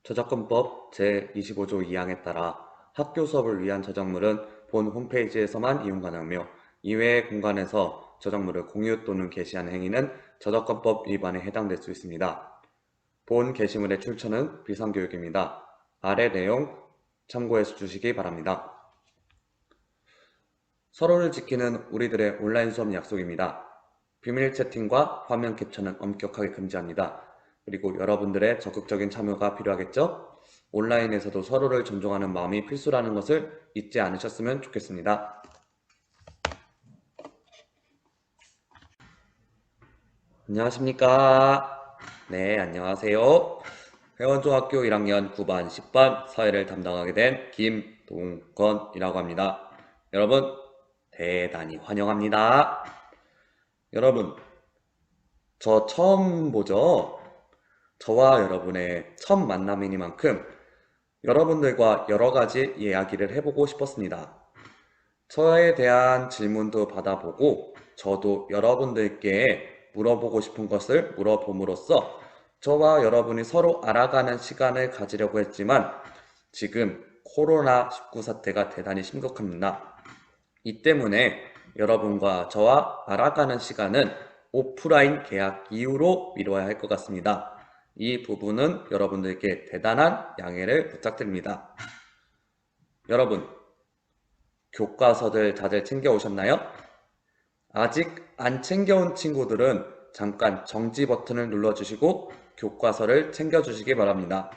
저작권법 제25조 2항에 따라 학교 수업을 위한 저작물은 본 홈페이지에서만 이용 가능하며 이외의 공간에서 저작물을 공유 또는 게시하는 행위는 저작권법 위반에 해당될 수 있습니다. 본 게시물의 출처는 비상교육입니다. 아래 내용 참고해 주시기 바랍니다. 서로를 지키는 우리들의 온라인 수업 약속입니다. 비밀 채팅과 화면 캡처는 엄격하게 금지합니다. 그리고 여러분들의 적극적인 참여가 필요하겠죠? 온라인에서도 서로를 존중하는 마음이 필수라는 것을 잊지 않으셨으면 좋겠습니다. 안녕하십니까? 네, 안녕하세요. 회원중학교 1학년 9반 10반 사회를 담당하게 된 김동건이라고 합니다. 여러분, 대단히 환영합니다. 여러분, 저 처음 보죠? 저와 여러분의 첫 만남이니만큼 여러분들과 여러 가지 이야기를 해보고 싶었습니다. 저에 대한 질문도 받아보고 저도 여러분들께 물어보고 싶은 것을 물어봄으로써 저와 여러분이 서로 알아가는 시간을 가지려고 했지만 지금 코로나19 사태가 대단히 심각합니다. 이 때문에 여러분과 저와 알아가는 시간은 오프라인 개학 이후로 미뤄야 할 것 같습니다. 이 부분은 여러분들께 대단한 양해를 부탁드립니다. 여러분, 교과서들 다들 챙겨오셨나요? 아직 안 챙겨온 친구들은 잠깐 정지 버튼을 눌러주시고 교과서를 챙겨주시기 바랍니다.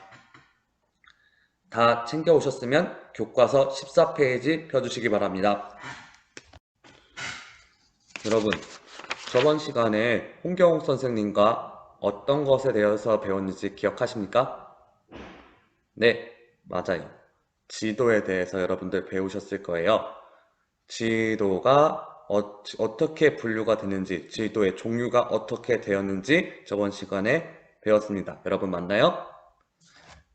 다 챙겨오셨으면 교과서 14페이지 펴주시기 바랍니다. 여러분, 저번 시간에 홍경욱 선생님과 어떤 것에 대해서 배웠는지 기억하십니까? 네, 맞아요. 지도에 대해서 여러분들 배우셨을 거예요. 지도가 어떻게 분류가 되는지, 지도의 종류가 어떻게 되었는지 저번 시간에 배웠습니다. 여러분 맞나요?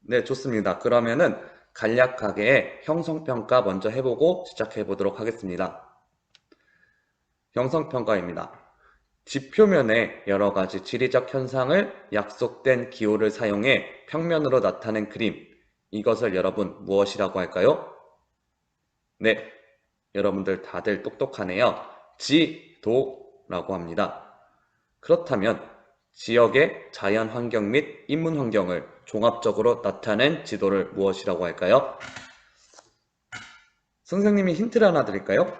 네, 좋습니다. 그러면은 간략하게 형성평가 먼저 해보고 시작해 보도록 하겠습니다. 형성평가입니다. 지표면에 여러 가지 지리적 현상을 약속된 기호를 사용해 평면으로 나타낸 그림. 이것을 여러분 무엇이라고 할까요? 네, 여러분들 다들 똑똑하네요. 지도라고 합니다. 그렇다면 지역의 자연 환경 및 인문 환경을 종합적으로 나타낸 지도를 무엇이라고 할까요? 선생님이 힌트를 하나 드릴까요?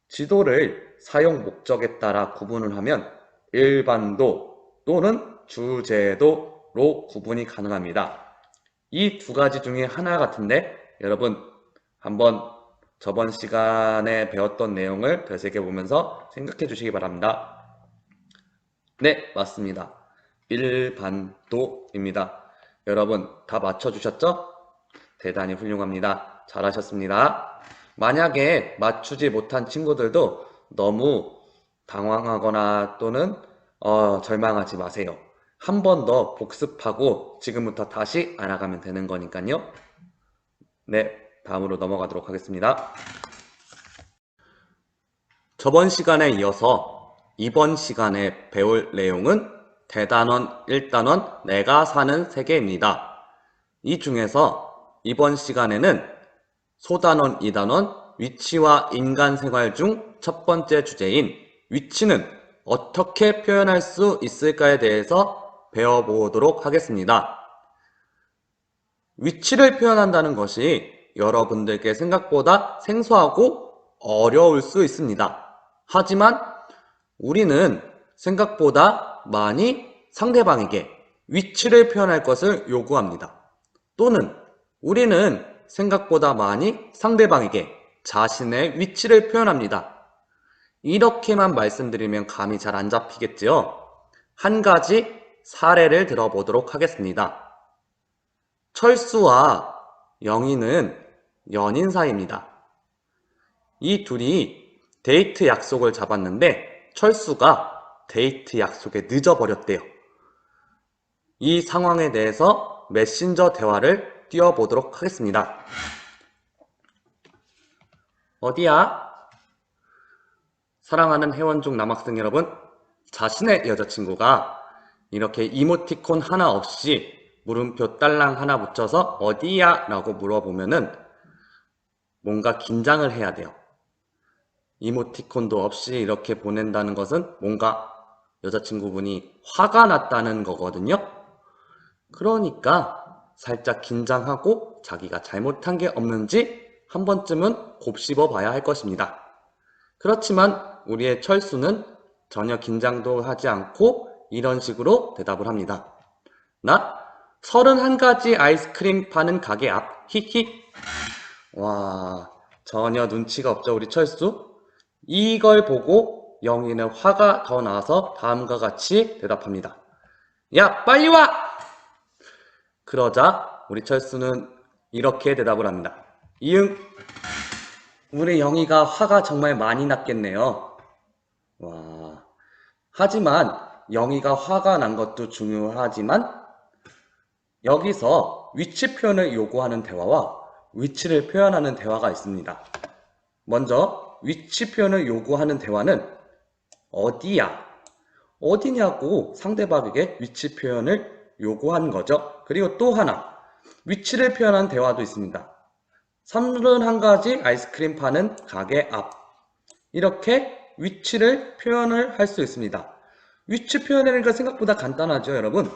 지도를 사용 목적에 따라 구분을 하면 일반도 또는 주제도로 구분이 가능합니다. 이 두 가지 중에 하나 같은데 여러분 한번 저번 시간에 배웠던 내용을 되새겨보면서 생각해 주시기 바랍니다. 네, 맞습니다. 일반도입니다. 여러분 다 맞춰주셨죠? 대단히 훌륭합니다. 잘하셨습니다. 만약에 맞추지 못한 친구들도 너무 당황하거나 또는 절망하지 마세요. 한 번 더 복습하고 지금부터 다시 알아가면 되는 거니까요. 네, 다음으로 넘어가도록 하겠습니다. 저번 시간에 이어서 이번 시간에 배울 내용은 대단원 1단원 내가 사는 세계입니다. 이 중에서 이번 시간에는 소단원 2단원 위치와 인간 생활 중 첫 번째 주제인 위치는 어떻게 표현할 수 있을까에 대해서 배워보도록 하겠습니다. 위치를 표현한다는 것이 여러분들께 생각보다 생소하고 어려울 수 있습니다. 하지만 우리는 생각보다 많이 상대방에게 위치를 표현할 것을 요구합니다. 또는 우리는 생각보다 많이 상대방에게 자신의 위치를 표현합니다. 이렇게만 말씀드리면 감이 잘 안 잡히겠지요? 한 가지 사례를 들어보도록 하겠습니다. 철수와 영희는 연인 사이입니다. 이 둘이 데이트 약속을 잡았는데 철수가 데이트 약속에 늦어버렸대요. 이 상황에 대해서 메신저 대화를 띄워보도록 하겠습니다. 어디야? 사랑하는 회원 중 남학생 여러분, 자신의 여자친구가 이렇게 이모티콘 하나 없이 물음표 딸랑 하나 붙여서 어디야? 라고 물어보면은 뭔가 긴장을 해야 돼요. 이모티콘도 없이 이렇게 보낸다는 것은 뭔가 여자친구분이 화가 났다는 거거든요. 그러니까 살짝 긴장하고 자기가 잘못한 게 없는지 한 번쯤은 곱씹어 봐야 할 것입니다. 그렇지만 우리의 철수는 전혀 긴장도 하지 않고 이런 식으로 대답을 합니다. 나 31가지 아이스크림 파는 가게 앞 히히. 와, 전혀 눈치가 없죠 우리 철수? 이걸 보고 영희는 화가 더 나서 다음과 같이 대답합니다. 야, 빨리 와! 그러자 우리 철수는 이렇게 대답을 합니다. 이응. 우리 영희가 화가 정말 많이 났겠네요. 와. 하지만 영희가 화가 난 것도 중요하지만 여기서 위치 표현을 요구하는 대화와 위치를 표현하는 대화가 있습니다. 먼저 위치 표현을 요구하는 대화는 어디야? 어디냐고 상대방에게 위치 표현을 요구한 거죠. 그리고 또 하나 위치를 표현한 대화도 있습니다. 31가지 아이스크림 파는 가게 앞. 이렇게 위치를 표현을 할 수 있습니다. 위치 표현이라는 생각보다 간단하죠, 여러분?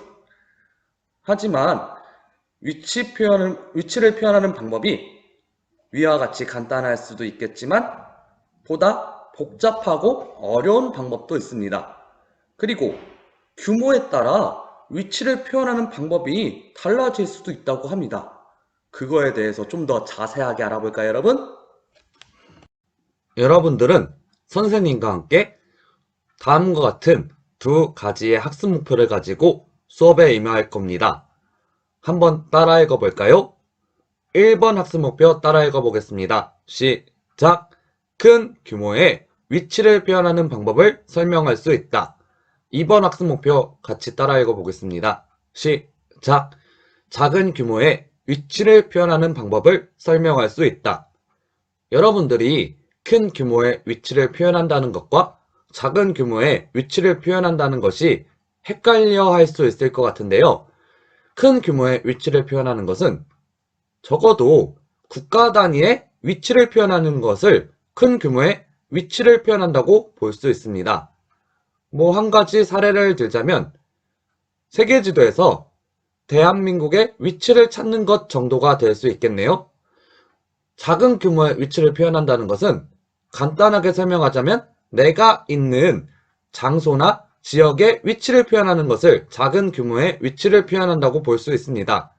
하지만 위치를 표현하는 방법이 위와 같이 간단할 수도 있겠지만 보다 복잡하고 어려운 방법도 있습니다. 그리고 규모에 따라 위치를 표현하는 방법이 달라질 수도 있다고 합니다. 그거에 대해서 좀 더 자세하게 알아볼까요, 여러분? 여러분들은 선생님과 함께 다음과 같은 두 가지의 학습 목표를 가지고 수업에 임할 겁니다. 한번 따라 읽어볼까요? 1번 학습 목표 따라 읽어보겠습니다. 시작! 큰 규모의 위치를 표현하는 방법을 설명할 수 있다. 2번 학습 목표 같이 따라 읽어보겠습니다. 시작! 작은 규모의 위치를 표현하는 방법을 설명할 수 있다. 여러분들이 큰 규모의 위치를 표현한다는 것과 작은 규모의 위치를 표현한다는 것이 헷갈려 할 수 있을 것 같은데요. 큰 규모의 위치를 표현하는 것은 적어도 국가 단위의 위치를 표현하는 것을 큰 규모의 위치를 표현한다고 볼 수 있습니다. 한 가지 사례를 들자면 세계지도에서 대한민국의 위치를 찾는 것 정도가 될 수 있겠네요. 작은 규모의 위치를 표현한다는 것은 간단하게 설명하자면 내가 있는 장소나 지역의 위치를 표현하는 것을 작은 규모의 위치를 표현한다고 볼 수 있습니다.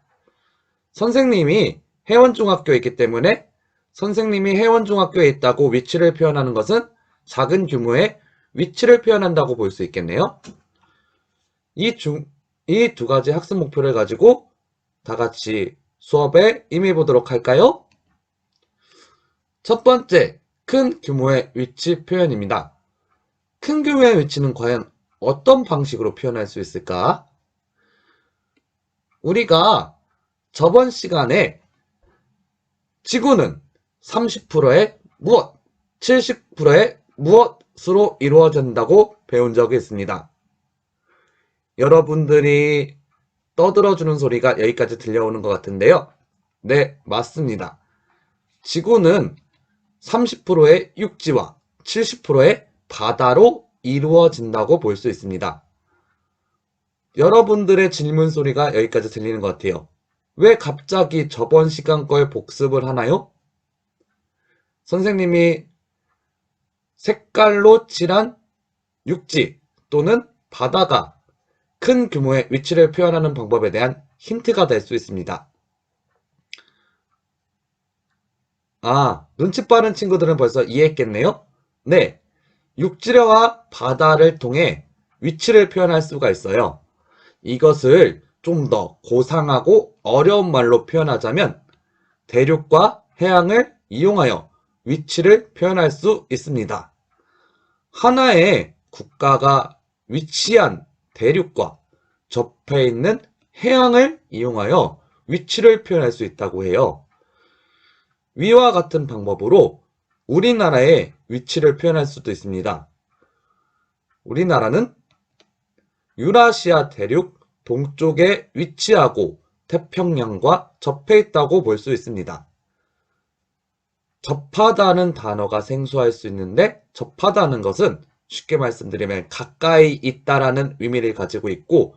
선생님이 혜원중학교에 있기 때문에 선생님이 혜원중학교에 있다고 위치를 표현하는 것은 작은 규모의 위치를 표현한다고 볼 수 있겠네요. 이 두 가지 학습 목표를 가지고 다 같이 수업에 임해 보도록 할까요? 첫 번째, 큰 규모의 위치 표현입니다. 큰 규모의 위치는 과연 어떤 방식으로 표현할 수 있을까? 우리가 저번 시간에 지구는 30%의 무엇, 70%의 무엇으로 이루어진다고 배운 적이 있습니다. 여러분들이 떠들어주는 소리가 여기까지 들려오는 것 같은데요. 네, 맞습니다. 지구는 30%의 육지와 70%의 바다로 이루어진다고 볼 수 있습니다. 여러분들의 질문 소리가 여기까지 들리는 것 같아요. 왜 갑자기 저번 시간 걸 복습을 하나요? 선생님이 색깔로 칠한 육지 또는 바다가 큰 규모의 위치를 표현하는 방법에 대한 힌트가 될 수 있습니다. 눈치 빠른 친구들은 벌써 이해했겠네요? 네, 육지와 바다를 통해 위치를 표현할 수가 있어요. 이것을 좀 더 고상하고 어려운 말로 표현하자면 대륙과 해양을 이용하여 위치를 표현할 수 있습니다. 하나의 국가가 위치한 대륙과 접해 있는 해양을 이용하여 위치를 표현할 수 있다고 해요. 위와 같은 방법으로 우리나라의 위치를 표현할 수도 있습니다. 우리나라는 유라시아 대륙 동쪽에 위치하고 태평양과 접해 있다고 볼 수 있습니다. 접하다는 단어가 생소할 수 있는데 접하다는 것은 쉽게 말씀드리면 가까이 있다라는 의미를 가지고 있고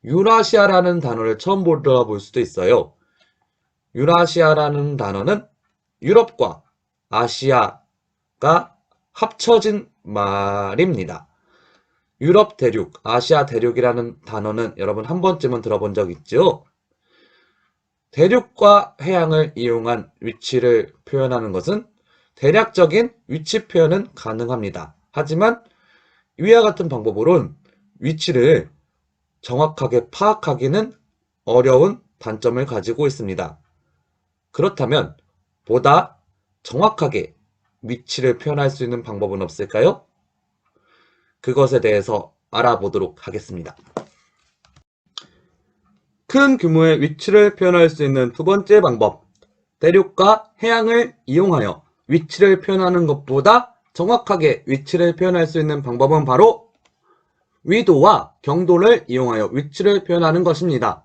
유라시아라는 단어를 처음 들어볼 수도 있어요. 유라시아라는 단어는 유럽과 아시아가 합쳐진 말입니다. 유럽 대륙, 아시아 대륙이라는 단어는 여러분 한 번쯤은 들어본 적 있죠? 대륙과 해양을 이용한 위치를 표현하는 것은 대략적인 위치 표현은 가능합니다. 하지만 위와 같은 방법으로는 위치를 정확하게 파악하기는 어려운 단점을 가지고 있습니다. 그렇다면 보다 정확하게 위치를 표현할 수 있는 방법은 없을까요? 그것에 대해서 알아보도록 하겠습니다. 큰 규모의 위치를 표현할 수 있는 두 번째 방법, 대륙과 해양을 이용하여 위치를 표현하는 것보다 정확하게 위치를 표현할 수 있는 방법은 바로 위도와 경도를 이용하여 위치를 표현하는 것입니다.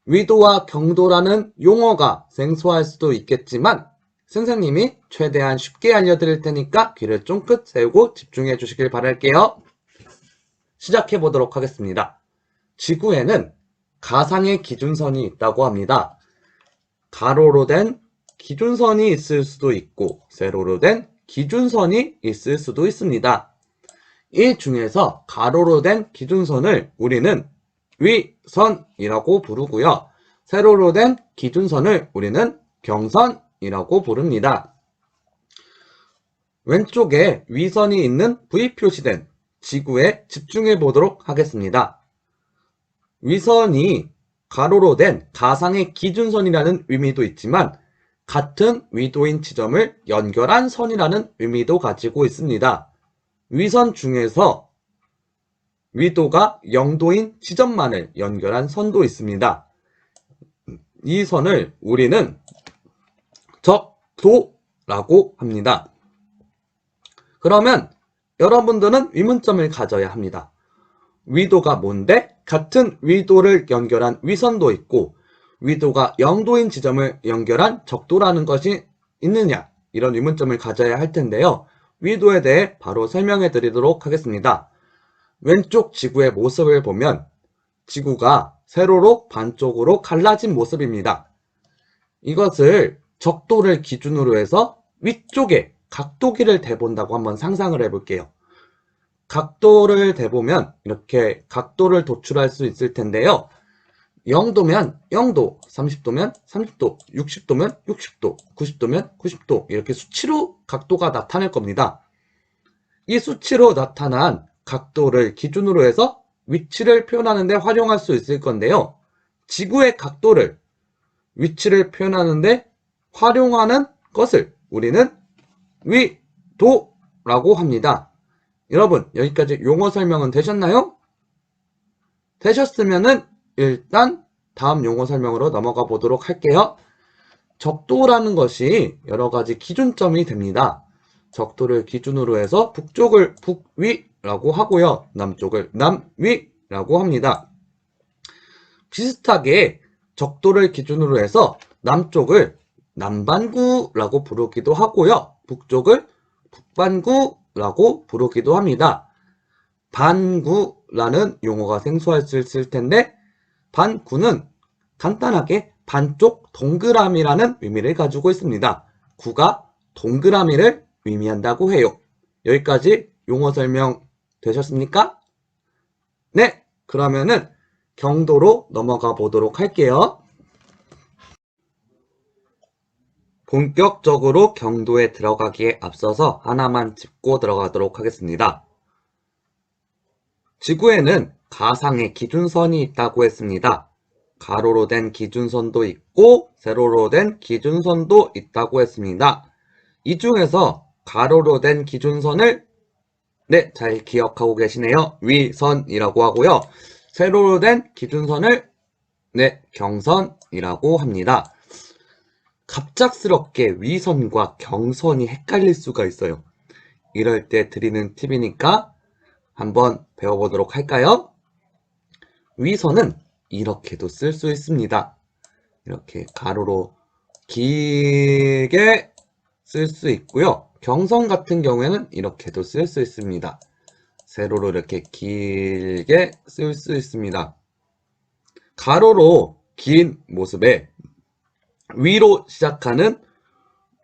위도와 경도라는 용어가 생소할 수도 있겠지만 선생님이 최대한 쉽게 알려드릴 테니까 귀를 쫑긋 세우고 집중해 주시길 바랄게요. 시작해 보도록 하겠습니다. 지구에는 가상의 기준선이 있다고 합니다. 가로로 된 기준선이 있을 수도 있고 세로로 된 기준선이 있을 수도 있습니다. 이 중에서 가로로 된 기준선을 우리는 위선이라고 부르고요. 세로로 된 기준선을 우리는 경선이라고 부릅니다. 왼쪽에 위선이 있는 V 표시된 지구에 집중해 보도록 하겠습니다. 위선이 가로로 된 가상의 기준선이라는 의미도 있지만 같은 위도인 지점을 연결한 선이라는 의미도 가지고 있습니다. 위선 중에서 위도가 0도인 지점만을 연결한 선도 있습니다. 이 선을 우리는 적도라고 합니다. 그러면 여러분들은 의문점을 가져야 합니다. 위도가 뭔데? 같은 위도를 연결한 위선도 있고 위도가 0도인 지점을 연결한 적도라는 것이 있느냐? 이런 의문점을 가져야 할 텐데요. 위도에 대해 바로 설명해 드리도록 하겠습니다. 왼쪽 지구의 모습을 보면 지구가 세로로 반쪽으로 갈라진 모습입니다. 이것을 적도를 기준으로 해서 위쪽에 각도기를 대본다고 한번 상상을 해볼게요. 각도를 대보면 이렇게 각도를 도출할 수 있을 텐데요. 0도면 0도, 30도면 30도, 60도면 60도, 90도면 90도 이렇게 수치로 각도가 나타날 겁니다. 이 수치로 나타난 각도를 기준으로 해서 위치를 표현하는 데 활용할 수 있을 건데요. 지구의 각도를 위치를 표현하는 데 활용하는 것을 우리는 위도라고 합니다. 여러분 여기까지 용어 설명은 되셨나요? 되셨으면은 일단 다음 용어 설명으로 넘어가 보도록 할게요. 적도라는 것이 여러 가지 기준점이 됩니다. 적도를 기준으로 해서 북쪽을 북위라고 하고요. 남쪽을 남위라고 합니다. 비슷하게 적도를 기준으로 해서 남쪽을 남반구라고 부르기도 하고요. 북쪽을 북반구라고 부르기도 합니다. 반구라는 용어가 생소할 수 있을 텐데 반구는 간단하게 반쪽 동그라미라는 의미를 가지고 있습니다. 구가 동그라미를 의미한다고 해요. 여기까지 용어 설명 되셨습니까? 네, 그러면은 경도로 넘어가 보도록 할게요. 본격적으로 경도에 들어가기에 앞서서 하나만 짚고 들어가도록 하겠습니다. 지구에는 가상의 기준선이 있다고 했습니다. 가로로 된 기준선도 있고 세로로 된 기준선도 있다고 했습니다. 이 중에서 가로로 된 기준선을 네, 잘 기억하고 계시네요. 위선이라고 하고요. 세로로 된 기준선을 네, 경선이라고 합니다. 갑작스럽게 위선과 경선이 헷갈릴 수가 있어요. 이럴 때 드리는 팁이니까 한번 배워보도록 할까요? 위선은 이렇게도 쓸 수 있습니다. 이렇게 가로로 길게 쓸 수 있고요. 경선 같은 경우에는 이렇게도 쓸 수 있습니다. 세로로 이렇게 길게 쓸 수 있습니다. 가로로 긴 모습에 위로 시작하는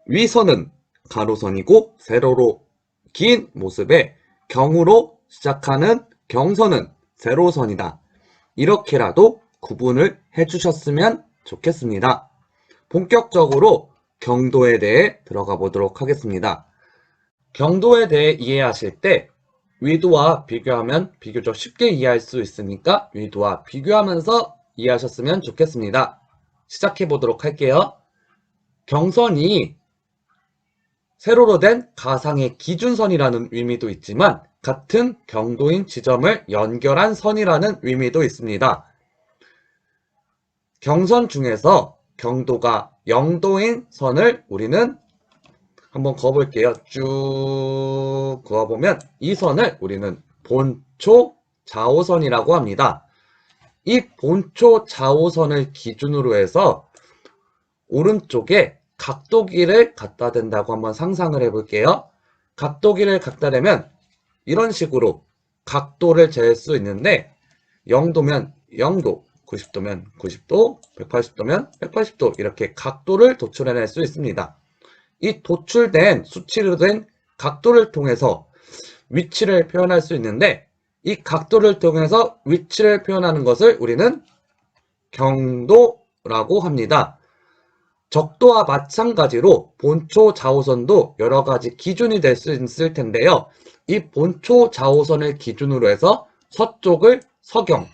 위선은 가로선이고, 세로로 긴 모습에 경으로 시작하는 경선은 세로선이다. 이렇게라도 구분을 해주셨으면 좋겠습니다. 본격적으로 경도에 대해 들어가 보도록 하겠습니다. 경도에 대해 이해하실 때 위도와 비교하면 비교적 쉽게 이해할 수 있으니까 위도와 비교하면서 이해하셨으면 좋겠습니다. 시작해 보도록 할게요. 경선이 세로로 된 가상의 기준선이라는 의미도 있지만 같은 경도인 지점을 연결한 선이라는 의미도 있습니다. 경선 중에서 경도가 0도인 선을 우리는 한번 그어볼게요. 쭉 그어보면 이 선을 우리는 본초 좌호선이라고 합니다. 이 본초 좌호선을 기준으로 해서 오른쪽에 각도기를 갖다 댄다고 한번 상상을 해볼게요. 각도기를 갖다 대면 이런 식으로 각도를 잴 수 있는데 0도면 0도, 90도면 90도, 180도면 180도 이렇게 각도를 도출해낼 수 있습니다. 이 도출된 수치로 된 각도를 통해서 위치를 표현할 수 있는데 이 각도를 통해서 위치를 표현하는 것을 우리는 경도라고 합니다. 적도와 마찬가지로 본초 좌호선도 여러 가지 기준이 될 수 있을 텐데요. 이 본초 좌호선을 기준으로 해서 서쪽을 서경,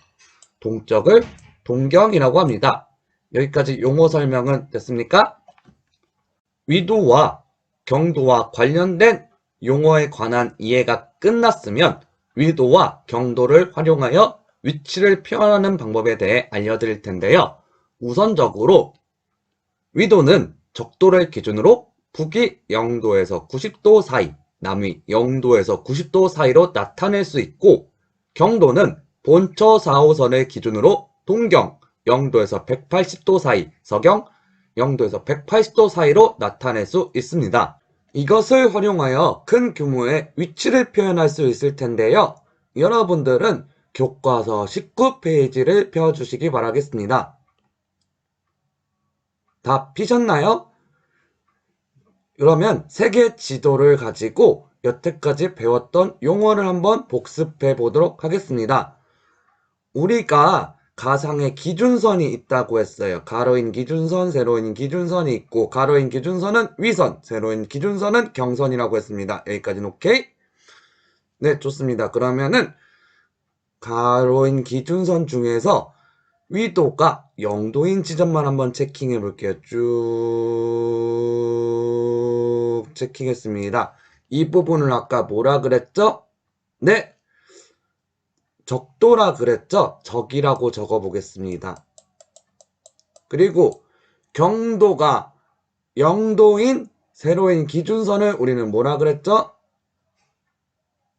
동쪽을 동경이라고 합니다. 여기까지 용어 설명은 됐습니까? 위도와 경도와 관련된 용어에 관한 이해가 끝났으면 위도와 경도를 활용하여 위치를 표현하는 방법에 대해 알려드릴 텐데요. 우선적으로 위도는 적도를 기준으로 북위 0도에서 90도 사이, 남위 0도에서 90도 사이로 나타낼 수 있고, 경도는 본초 4호선을 기준으로 동경 0도에서 180도 사이, 서경 0도에서 180도 사이로 나타낼 수 있습니다. 이것을 활용하여 큰 규모의 위치를 표현할 수 있을 텐데요. 여러분들은 교과서 19페이지를 펴주시기 바라겠습니다. 다 피셨나요? 그러면 세계 지도를 가지고 여태까지 배웠던 용어를 한번 복습해 보도록 하겠습니다. 우리가 가상의 기준선이 있다고 했어요. 가로인 기준선, 세로인 기준선이 있고, 가로인 기준선은 위선, 세로인 기준선은 경선이라고 했습니다. 여기까지는 오케이? 네, 좋습니다. 그러면은 가로인 기준선 중에서 위도가 0도인 지점만 한번 체킹해 볼게요. 쭉 체킹했습니다. 이 부분을 아까 뭐라 그랬죠? 네, 적도라 그랬죠? 적이라고 적어 보겠습니다. 그리고 경도가 0도인 세로인 기준선을 우리는 뭐라 그랬죠?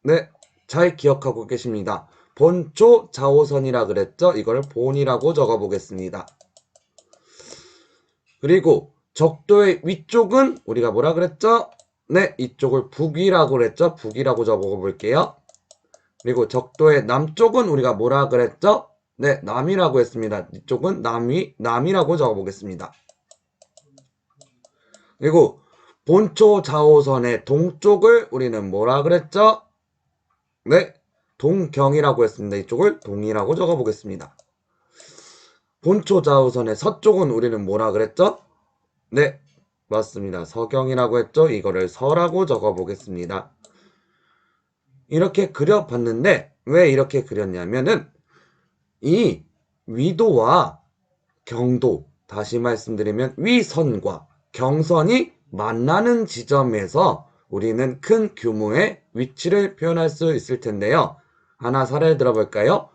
네, 잘 기억하고 계십니다. 본초 좌호선이라 그랬죠? 이걸 본이라고 적어 보겠습니다. 그리고 적도의 위쪽은 우리가 뭐라 그랬죠? 네, 이쪽을 북위라고 그랬죠? 북위라고 적어 볼게요. 그리고 적도의 남쪽은 우리가 뭐라 그랬죠? 네, 남이라고 했습니다. 이쪽은 남이라고 적어 보겠습니다. 그리고 본초 좌호선의 동쪽을 우리는 뭐라 그랬죠? 네, 동경이라고 했습니다. 이쪽을 동이라고 적어 보겠습니다. 본초 좌우선의 서쪽은 우리는 뭐라 그랬죠? 네, 맞습니다. 서경이라고 했죠? 이거를 서라고 적어 보겠습니다. 이렇게 그려봤는데 왜 이렇게 그렸냐면은 이 위도와 경도, 다시 말씀드리면 위선과 경선이 만나는 지점에서 우리는 큰 규모의 위치를 표현할 수 있을 텐데요. 하나 사례를 들어볼까요?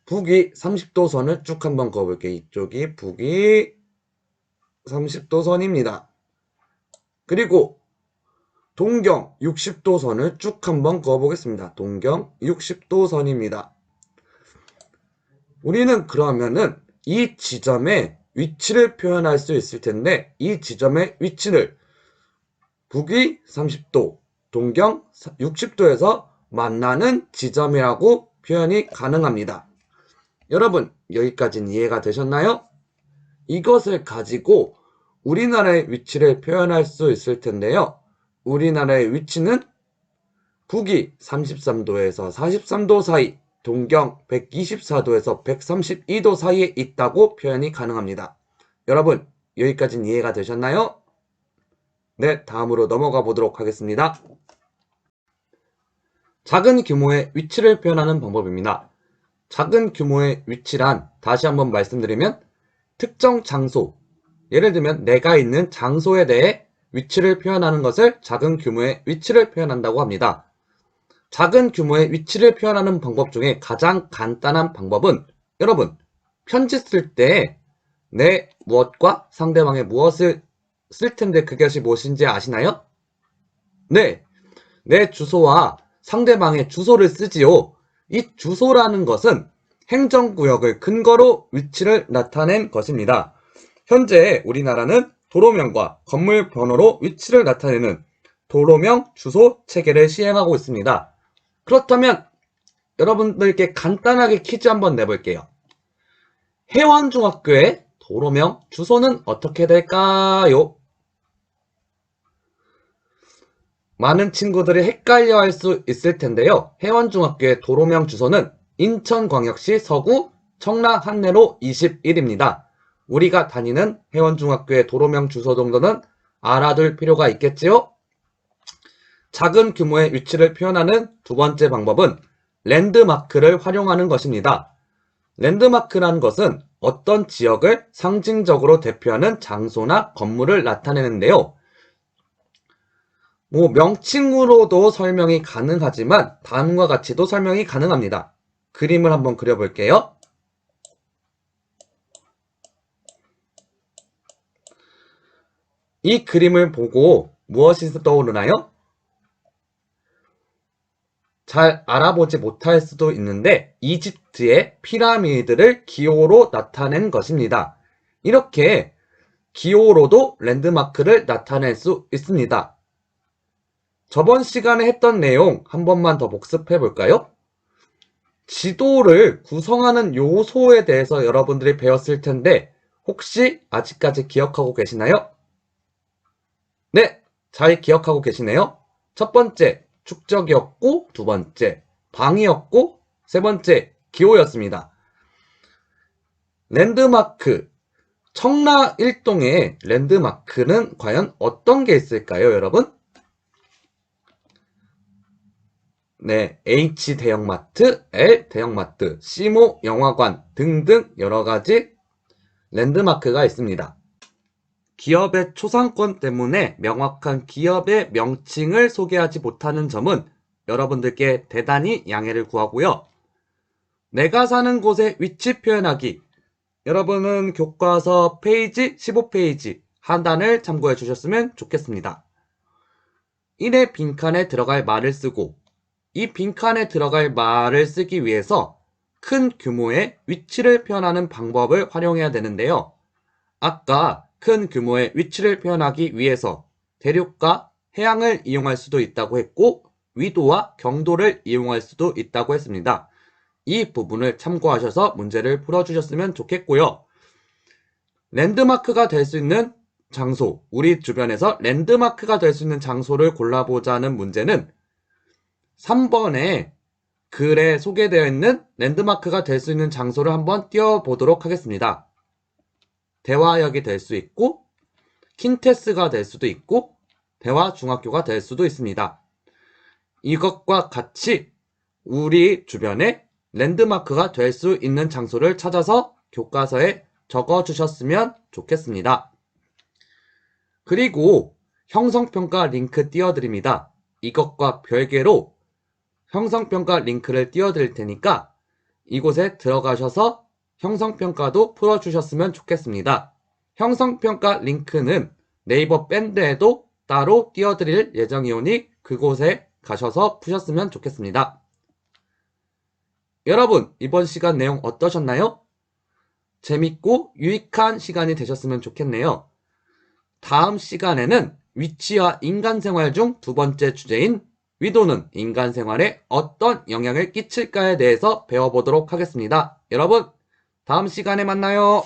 북위 30도 선을 쭉 한번 그어볼게요. 이쪽이 북위 30도 선입니다. 그리고 동경 60도 선을 쭉 한번 그어보겠습니다. 동경 60도 선입니다. 우리는 그러면은 이 지점의 위치를 표현할 수 있을 텐데 이 지점의 위치를 북위 30도, 동경 60도에서 만나는 지점이라고 표현이 가능합니다. 여러분, 여기까지는 이해가 되셨나요? 이것을 가지고 우리나라의 위치를 표현할 수 있을 텐데요. 우리나라의 위치는 북위 33도에서 43도 사이, 동경 124도에서 132도 사이에 있다고 표현이 가능합니다. 여러분, 여기까지는 이해가 되셨나요? 네, 다음으로 넘어가 보도록 하겠습니다. 작은 규모의 위치를 표현하는 방법입니다. 작은 규모의 위치란 다시 한번 말씀드리면 특정 장소, 예를 들면 내가 있는 장소에 대해 위치를 표현하는 것을 작은 규모의 위치를 표현한다고 합니다. 작은 규모의 위치를 표현하는 방법 중에 가장 간단한 방법은 여러분, 편지 쓸 때 내 무엇과 상대방의 무엇을 쓸 텐데 그것이 무엇인지 아시나요? 네, 내 주소와 상대방의 주소를 쓰지요. 이 주소라는 것은 행정구역을 근거로 위치를 나타낸 것입니다. 현재 우리나라는 도로명과 건물 번호로 위치를 나타내는 도로명 주소 체계를 시행하고 있습니다. 그렇다면 여러분들께 간단하게 퀴즈 한번 내볼게요. 혜원중학교의 도로명 주소는 어떻게 될까요? 많은 친구들이 헷갈려 할 수 있을 텐데요. 혜원중학교의 도로명 주소는 인천광역시 서구 청라 한내로 21입니다. 우리가 다니는 혜원중학교의 도로명 주소 정도는 알아둘 필요가 있겠지요? 작은 규모의 위치를 표현하는 두 번째 방법은 랜드마크를 활용하는 것입니다. 랜드마크라는 것은 어떤 지역을 상징적으로 대표하는 장소나 건물을 나타내는데요. 명칭으로도 설명이 가능하지만 다음과 같이도 설명이 가능합니다. 그림을 한번 그려볼게요. 이 그림을 보고 무엇이 떠오르나요? 잘 알아보지 못할 수도 있는데 이집트의 피라미드를 기호로 나타낸 것입니다. 이렇게 기호로도 랜드마크를 나타낼 수 있습니다. 저번 시간에 했던 내용 한 번만 더 복습해 볼까요? 지도를 구성하는 요소에 대해서 여러분들이 배웠을 텐데 혹시 아직까지 기억하고 계시나요? 네, 잘 기억하고 계시네요. 첫 번째, 축적이었고 두 번째, 방이었고 세 번째, 기호였습니다. 랜드마크, 청라 일동의 랜드마크는 과연 어떤 게 있을까요, 여러분? 네, H 대형마트, L 대형마트, C모 영화관 등등 여러가지 랜드마크가 있습니다. 기업의 초상권 때문에 명확한 기업의 명칭을 소개하지 못하는 점은 여러분들께 대단히 양해를 구하고요. 내가 사는 곳의 위치 표현하기. 여러분은 교과서 페이지 15페이지 하단을 참고해 주셨으면 좋겠습니다. 1의 빈칸에 들어갈 말을 쓰고 이 빈칸에 들어갈 말을 쓰기 위해서 큰 규모의 위치를 표현하는 방법을 활용해야 되는데요. 아까 큰 규모의 위치를 표현하기 위해서 대륙과 해양을 이용할 수도 있다고 했고 위도와 경도를 이용할 수도 있다고 했습니다. 이 부분을 참고하셔서 문제를 풀어주셨으면 좋겠고요. 랜드마크가 될 수 있는 장소, 우리 주변에서 랜드마크가 될 수 있는 장소를 골라보자는 문제는 3번에 글에 소개되어 있는 랜드마크가 될 수 있는 장소를 한번 띄워보도록 하겠습니다. 대화역이 될 수 있고 킨테스가 될 수도 있고 대화중학교가 될 수도 있습니다. 이것과 같이 우리 주변에 랜드마크가 될 수 있는 장소를 찾아서 교과서에 적어주셨으면 좋겠습니다. 그리고 형성평가 링크 띄워드립니다. 이것과 별개로 형성평가 링크를 띄워드릴 테니까 이곳에 들어가셔서 형성평가도 풀어주셨으면 좋겠습니다. 형성평가 링크는 네이버 밴드에도 따로 띄워드릴 예정이오니 그곳에 가셔서 푸셨으면 좋겠습니다. 여러분, 이번 시간 내용 어떠셨나요? 재밌고 유익한 시간이 되셨으면 좋겠네요. 다음 시간에는 위치와 인간 생활 중 두 번째 주제인 위도는 인간 생활에 어떤 영향을 끼칠까에 대해서 배워보도록 하겠습니다. 여러분, 다음 시간에 만나요.